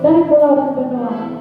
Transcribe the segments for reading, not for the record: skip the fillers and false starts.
dari Pulau dan Benua.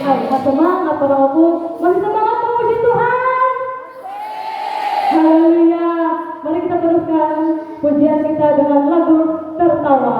Hai, semangat para ibu, masih semangat memuji Tuhan. Haleluya. Mari kita teruskan pujian kita dengan lagu Tertawa.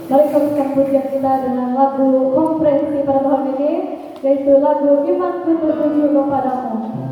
Mari teruskan pujian kita dengan lagu konferensi pada tahun ini, yaitu lagu Imanku Tertuju Kepadamu.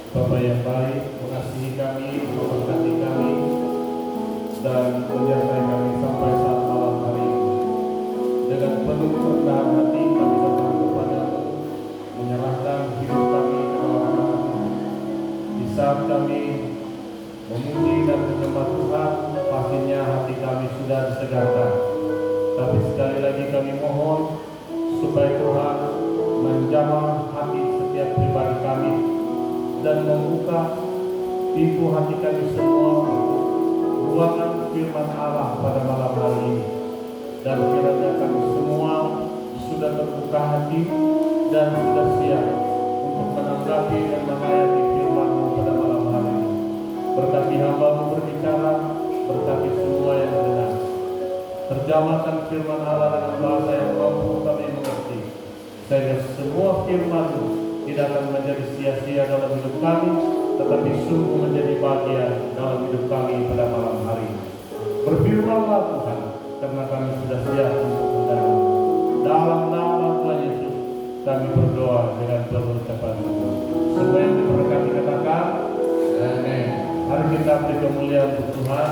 Bapa yang baik, mengasihi kami, memberkati kami, dan menyertai kami sampai saat malam hari ini. Dengan penuh kerendahan hati kami datang kepadamu, menyerahkan hidup kami ke dalam tangan-Mu. Di saat kami memuji dan menyembah Tuhan, pastinya hati kami sudah disegarkan. Tapi sekali lagi kami mohon supaya Tuhan menjamah hati setiap pribadi kami dan membuka pintu hati kami semua untuk ruangan firman Allah pada malam hari ini. Dan kiranya kami semua sudah terbuka hati dan sudah siap untuk menanggapi dan menghayati firman-Mu pada malam hari ini. Berkati hamba-Mu berbicara, berkati semua yang mendengar. Terjemahkan firman Allah dengan bahasa yang mampu kami mengerti, sehingga semua firman-Mu tidak akan menjadi sia-sia dalam hidup kami, tetapi sungguh menjadi bagian dalam hidup kami pada malam hari ini. Berfirmanlah Tuhan, karena kami sudah siap untuk mendengar. Dalam nama Tuhan Yesus kami berdoa dengan penuh ucapan syukur. Semua yang diberkati katakan amin. Mari kita beri kemuliaan untuk Tuhan.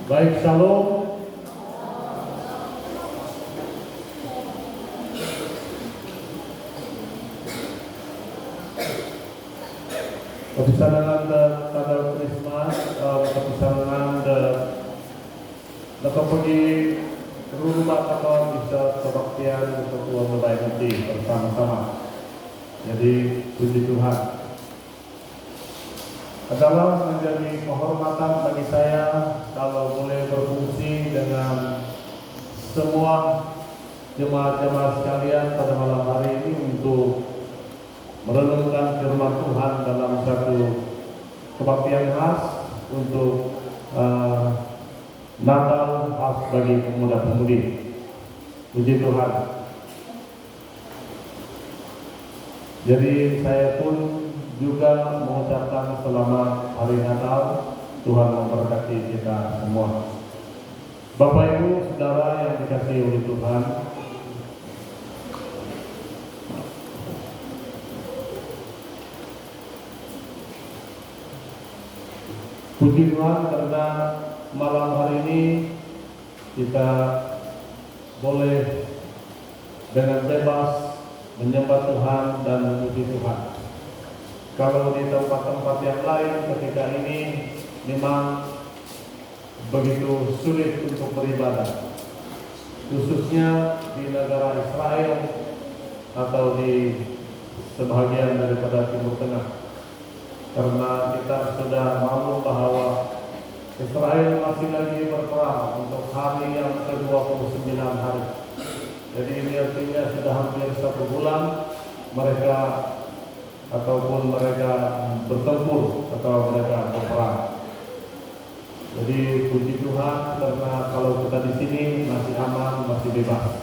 Baik, shalom. Kebisanan tanda Christmas, kebisanan pergi rumah atau bisa kebaktian untuk Tuhan lebay nanti bersama-sama. Jadi puji Tuhan. Adalah menjadi kehormatan bagi saya kalau boleh berfungsi dengan semua jemaat-jemaat sekalian pada malam hari ini untuk merenungkan firman Tuhan dalam satu kebaktian khas untuk Natal khas bagi pemuda-pemudi. Puji Tuhan. Jadi saya pun juga mengucapkan selamat hari Natal. Tuhan memberkati kita semua. Bapak Ibu Saudara yang dikasihi oleh Tuhan, puji Tuhan karena malam hari ini kita boleh dengan bebas menyembah Tuhan dan memuji Tuhan. Kalau di tempat-tempat yang lain ketika ini memang begitu sulit untuk beribadah, khususnya di negara Israel atau di sebahagian daripada Timur Tengah, karena kita sudah maklum bahwa Israel masih lagi berperang untuk hari yang ke-29 hari. Jadi ini artinya sudah hampir 1 bulan mereka bertempur atau mereka berperang. Jadi puji Tuhan karena kalau kita di sini masih aman, masih bebas.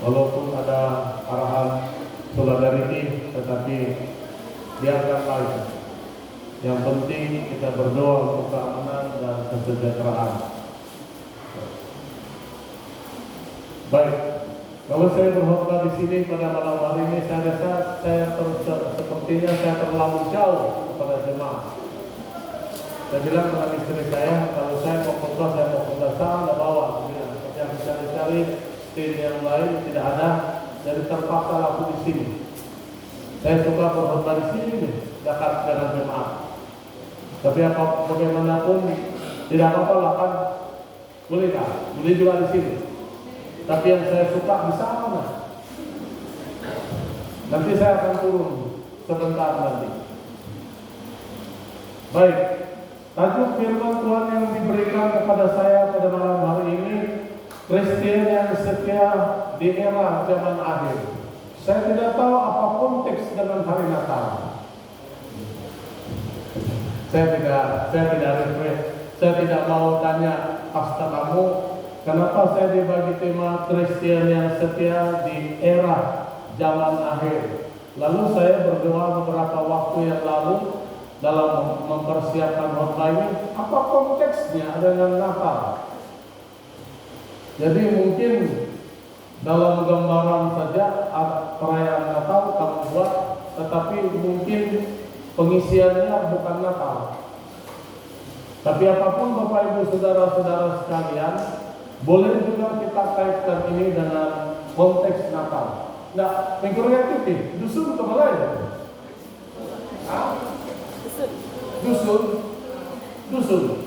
Walaupun ada arahan solidarity, tetapi biarkanlah itu. Yang penting kita berdoa untuk keamanan dan kesejahteraan. Baik. Kalau saya berkhotbah di sini pada malam hari ini, saya rasa sepertinya saya terlalu jauh kepada jemaah. Saya bilang dengan istri saya, kalau saya mau khotbah, saya mau khotbah sana bawah. Yang cari-cari stage yang lain tidak ada, jadi terpaksa aku di sini. Saya suka berkhotbah di sini, dekat dengan jemaah. Tapi bagaimanapun tidak apa-apa lah kan. Boleh nggak? Boleh juga di sini. Tapi yang saya suka di sana. Nanti saya akan turun sebentar nanti. Baik, tajuk firman Tuhan yang diberikan kepada saya pada malam hari ini, Kristen yang setia di era zaman akhir. Saya tidak tahu apa konteks dengan hari Natal. Saya tidak mau tanya pastor kamu, kenapa saya dibagi tema Kristen yang setia di era zaman akhir. Lalu saya berdoa beberapa waktu yang lalu dalam mempersiapkan khotbah ini, apa konteksnya dengan Natal? Jadi mungkin dalam gambaran saja perayaan Natal kamu buat, tetapi mungkin pengisiannya bukan Natal. Tapi apapun Bapak Ibu Saudara-saudara sekalian, boleh juga kita kaitkan ini dengan konteks Natal. Nah, mengkurangkan titik, dusun atau mulai? Dusun.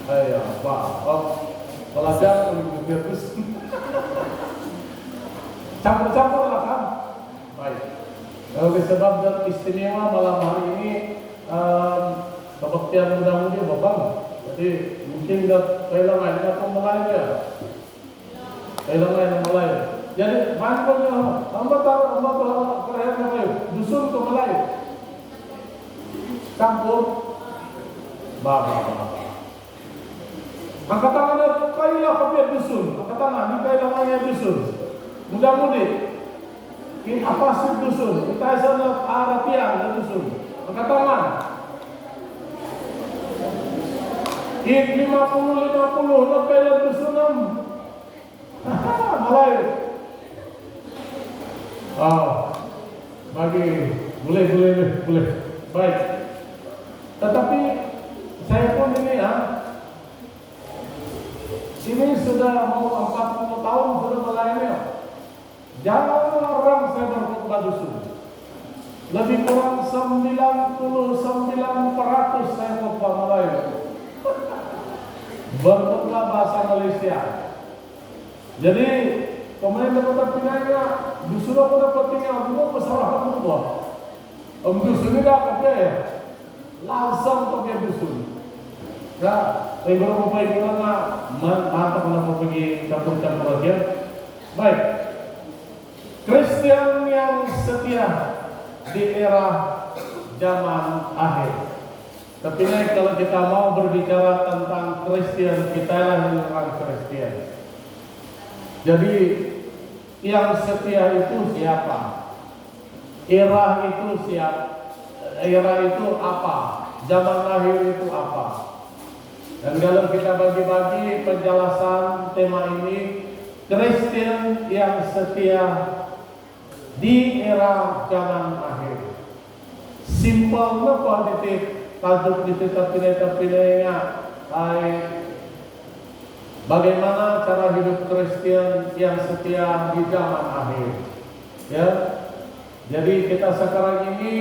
Ayo, Pak, pelajar mengikuti dusun. Campur-campur lah kan? Baik. Oleh sebab dan istimewa malam hari ini kebaktian muda-mudi Bapak. Jadi mungkin kailangan atau mulai ya. Kailangan mulai. Jadi manfaatnya hamba perayaan mulai dusun ke mulai. Campur. Bapak. Angkat tangan kailah kopiah dusun. Angkat tangan ini kailangannya dusun. Muda-mudi. Ini apa sih dusun? Kita sana arah tiang dusun. Angkat tangan. Ini 50 nopel dusun mulai. Bagi boleh. Baik. Tetapi saya pun ini ini sudah mau 40 tahun sudah melayani. Jangan orang saya berkhotbah dusun. Lebih kurang 99% saya khotbah melayani. Berkhotbah bahasa Malaysia. Jadi pemain dapat pinanya dusun aku dapat tinggal dulu masalah khotbah. Dusun ini dah apa ya? Langsung pakai dusun. Ya, beberapa Bapak Ibu mantap mau pergi campur-campur aja. Baik. Kristen yang setia di era zaman akhir. Tapi kalau kita mau berbicara tentang Kristen, kita yang orang Kristen. Jadi yang setia itu siapa? Era itu siapa? Era itu apa? Zaman akhir itu apa? Dan kalau kita bagi-bagi penjelasan tema ini, Kristen yang setia di era zaman akhir. Simpelnya kualitatif, tajuk dipilih-pilihnya, bagaimana cara hidup Kristen yang setia di zaman akhir. Ya, jadi kita sekarang ini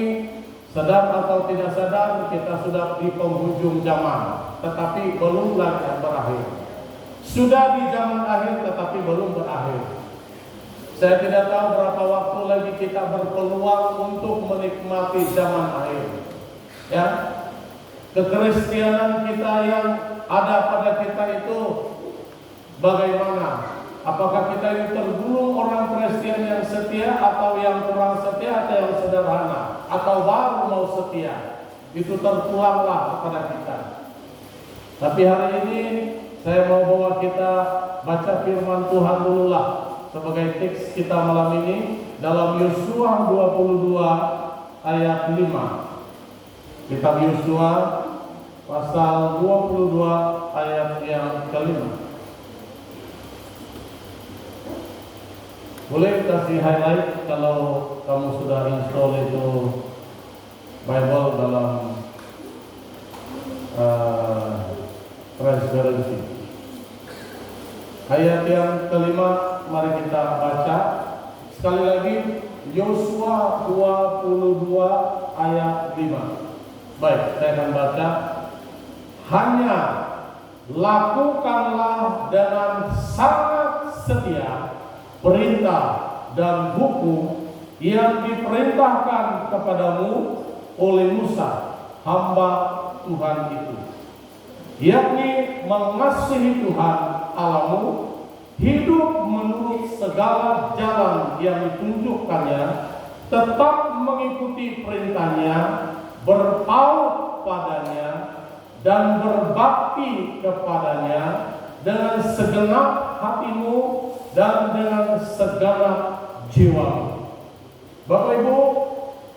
sadar atau tidak sadar kita sudah di penghujung zaman, tetapi belum lagi berakhir. Sudah di zaman akhir tetapi belum berakhir. Saya tidak tahu berapa waktu lagi kita berpeluang untuk menikmati zaman akhir. Ya, kekristianan kita yang ada pada kita itu bagaimana? Apakah kita ini tergolong orang Kristen yang setia atau yang kurang setia atau yang sederhana atau baru mau setia? Itu terpuanglah kepada kita. Tapi hari ini saya mau bawa kita baca firman Tuhan dulu lah sebagai teks kita malam ini dalam Yosua 22 ayat 5. Kitab Yosua pasal 22 ayat yang kelima. Boleh kasih highlight kalau kamu sudah install itu Bible dalam transparency. Ayat yang kelima, mari kita baca sekali lagi Yosua 22 ayat 5. Baik, saya akan baca. Hanya lakukanlah dengan sangat setia perintah dan hukum yang diperintahkan kepadamu oleh Musa, hamba Tuhan itu, yakni mengasihi Tuhan Allahmu, hidup menurut segala jalan yang ditunjukkannya, tetap mengikuti perintahnya, berpaut padanya, dan berbakti kepadanya dengan segenap hatimu dan dengan segenap jiwamu. Bapak Ibu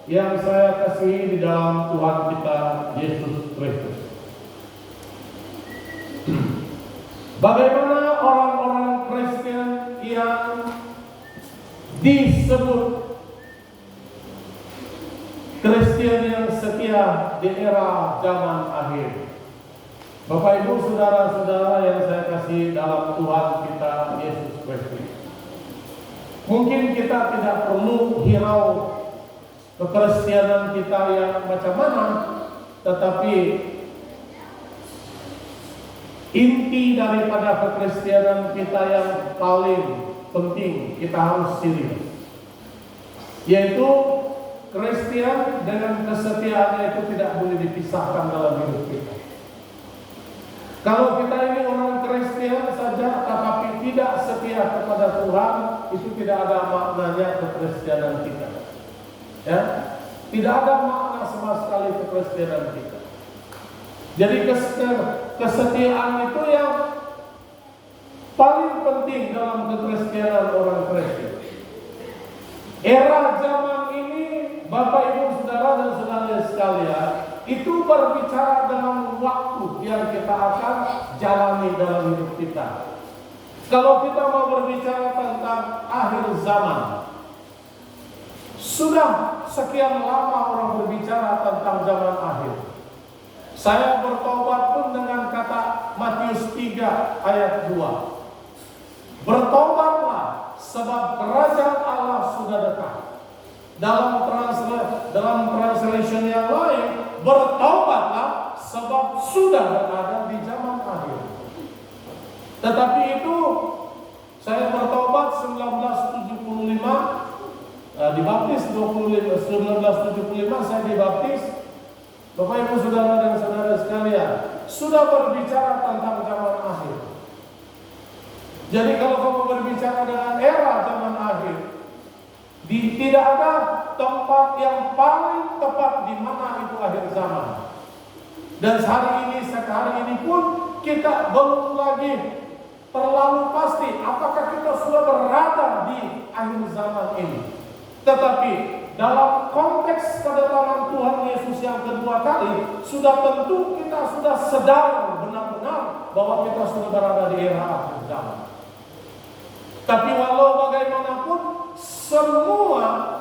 yang saya kasihi di dalam Tuhan kita Yesus Kristus, bagaimana orang-orang Kristen yang disebut Kristen yang setia di era zaman akhir? Bapak Ibu saudara-saudara yang saya kasih dalam Tuhan kita Yesus Kristus, mungkin kita tidak perlu hirau kekristenan kita yang macam mana, tetapi inti daripada kekristenan kita yang paling penting kita harus serius, yaitu Kristen dengan kesetiaannya itu tidak boleh dipisahkan dalam hidup kita. Kalau kita ini orang Kristen saja tetapi tidak setia kepada Tuhan, itu tidak ada maknanya kekristenan kita. Ya, tidak ada makna sama sekali kekristenan kita. Jadi kesetiaan itu yang paling penting dalam kekristenan orang Kristen. Era zaman ini, Bapak Ibu Saudara dan saudara sekalian, itu berbicara dengan waktu yang kita akan jalani dalam hidup kita. Kalau kita mau berbicara tentang akhir zaman, sudah sekian lama orang berbicara tentang zaman akhir. Saya bertobat pun dengan kata Matius 3 ayat 2. Bertobatlah sebab kerajaan Allah sudah dekat. Dalam translation yang lain, bertobatlah sebab sudah berada di zaman akhir. Tetapi itu saya bertobat 1975, dibaptis 1975 saya dibaptis. Bapak Ibu Saudara dan saudara sekalian, sudah berbicara tentang zaman akhir. Jadi kalau kamu berbicara dengan era zaman akhir, tidak ada tempat yang paling tepat di mana itu akhir zaman. Dan hari ini pun kita belum lagi terlalu pasti apakah kita sudah berada di akhir zaman ini. Tetapi dalam konteks kedatangan Tuhan Yesus yang kedua kali, sudah tentu kita sudah sadar benar-benar bahwa kita sudah berada di era akhir zaman. Tapi walau bagaimanapun, semua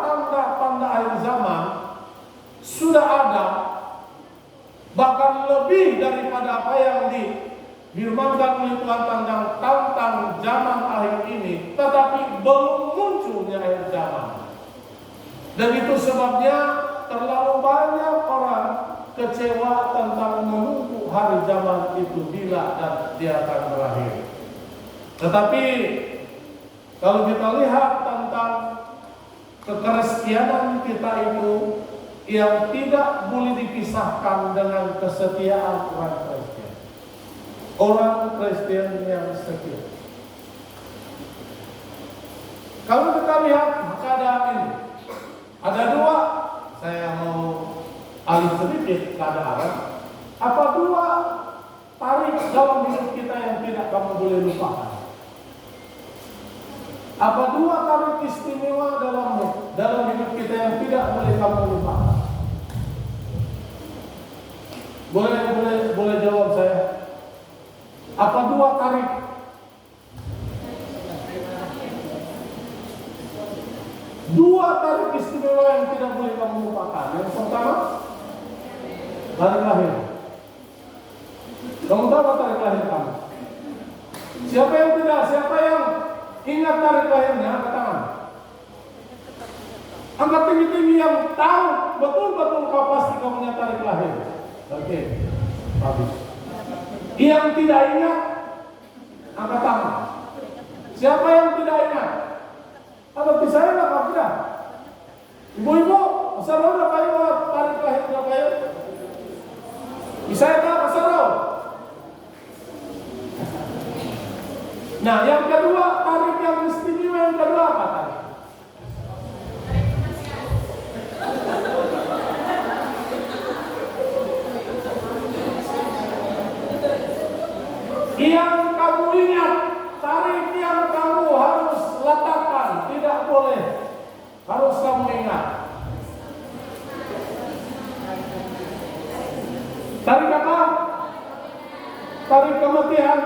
tanda-tanda akhir zaman sudah ada, bahkan lebih daripada apa yang difirmankan oleh Tuhan tentang zaman akhir ini, tetapi belum munculnya akhir zaman. Dan itu sebabnya terlalu banyak orang kecewa tentang menunggu hari zaman itu bila dan dia akan berakhir. Tetapi kalau kita lihat tentang kekristenan kita itu yang tidak boleh dipisahkan dengan kesetiaan orang Kristen. Orang Kristen yang setia. Kalau kita lihat keadaan ini, ada dua, saya mau alih sedikit keadaan. Apa dua tarik dalam hidup kita yang tidak kamu boleh lupakan? Apa dua tarik istimewa dalam hidup kita yang tidak boleh kamu lupakan? Boleh jawab saya. Apa dua tarik? Dua tarik istimewa yang tidak boleh kamu lupakan. Yang pertama, hari lahir. Kamu tahu tarik lahir kamu? Siapa yang tidak? Siapa yang ingat tarik lahirnya? Angkat tangan. Angkat tinggi-tinggi yang tahu betul-betul kau pasti kamu punya tarik lahir. Oke, bagus. Yang tidak ingat, angkat tangan. Siapa yang tidak ingat? Atau saya nggak tidak? Ibu-ibu, Sarau udah kayu, tarik lahir udah kayu. Bisa nggak Sarau? Nah, yang kedua, tarik yang istimewa yang kedua apa tarik? Yang kamu ingat, tarik yang kamu harus letakkan, tidak boleh. Harus kamu ingat. Tarik apa? Tarik kematian.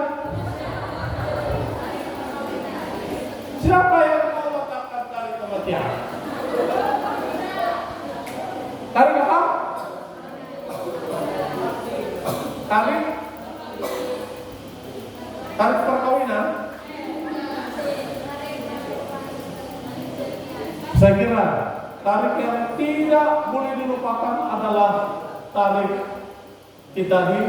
Siapa yang mau letakkan tarik kematian? Tarik apa? Tarik perkawinan. Saya kira tarik yang tidak boleh dilupakan adalah tarik kita di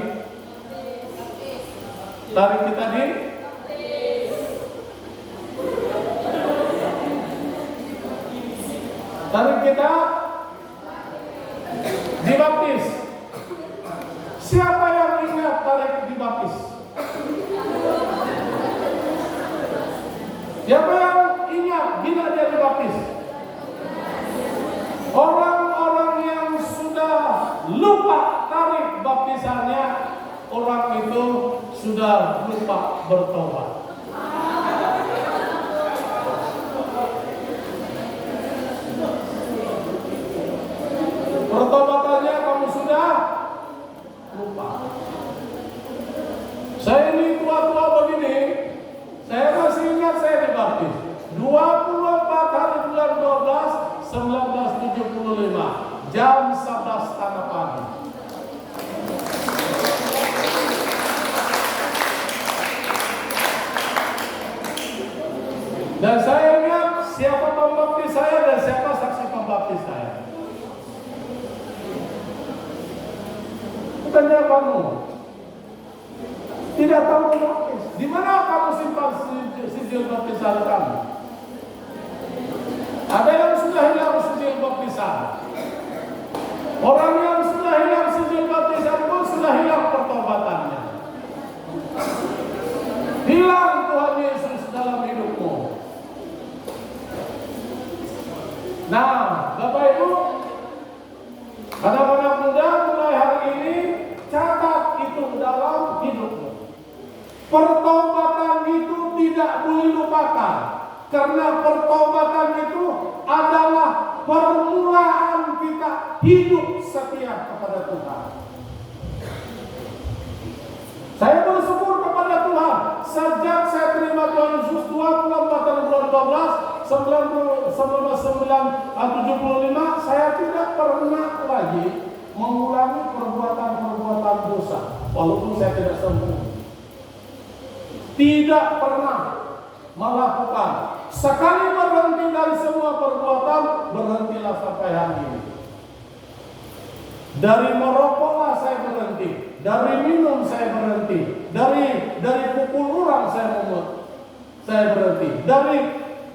dibaptis. Siapa yang ingat tarik dibaptis? Siapa yang ingat bila dia dibaptis? Orang-orang yang sudah lupa tarik baptisannya, orang itu sudah lupa bertobat. Pertobatannya kamu sudah lupa. Saya ini tua-tua begini, saya masih ingat saya dibaptis 24 hari bulan 12 1975 jam 11.30 pagi. Dan saya ingat siapa pembaptis saya dan siapa saksi pembaptis saya. Bukannya kamu tidak tahu baptis. Di mana kamu simpan sijil baptisan kamu? Ada yang sudah hilang sijil baptisan. Orang yang sudah hilang sijil baptisan pun sudah hilang pertobatannya. Hilang Tuhan Yesus dalam hidupmu. Nah, Bapak Ibu, anak-anak muda mulai hari ini catat itu dalam hidupmu. Pertobatan itu tidak boleh lupakan, karena pertobatan itu adalah permulaan kita hidup setia kepada Tuhan. Saya bersyukur kepada Tuhan sejak saya terima Tuhan Yesus 24 tahun bulan 12 1975, saya tidak pernah lagi mengulangi perbuatan-perbuatan dosa, walaupun saya tidak sempurna. Tidak pernah melakukan. Sekali berhenti dari semua perbuatan, berhentilah sampai hari ini. Dari merokoklah saya berhenti, dari minum saya berhenti, dari pukul orang saya berhenti, dari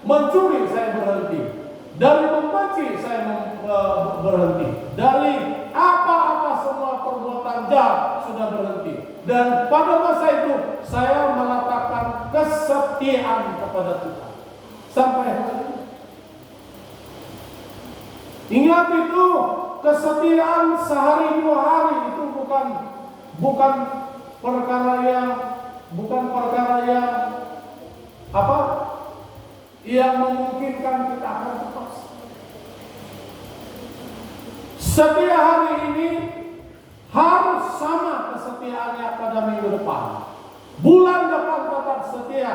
mencuri saya berhenti, dari membenci saya berhenti, dari apa-apa semua perbuatan jahat sudah berhenti. Dan pada masa itu saya meletakkan kesetiaan kepada Tuhan sampai hari ini. Ingat itu, kesetiaan sehari 2 hari itu bukan perkara yang apa? Yang memungkinkan kita akan tetap. Setiap hari ini harus sama kesetiaannya pada minggu depan. Bulan depan tetap setia.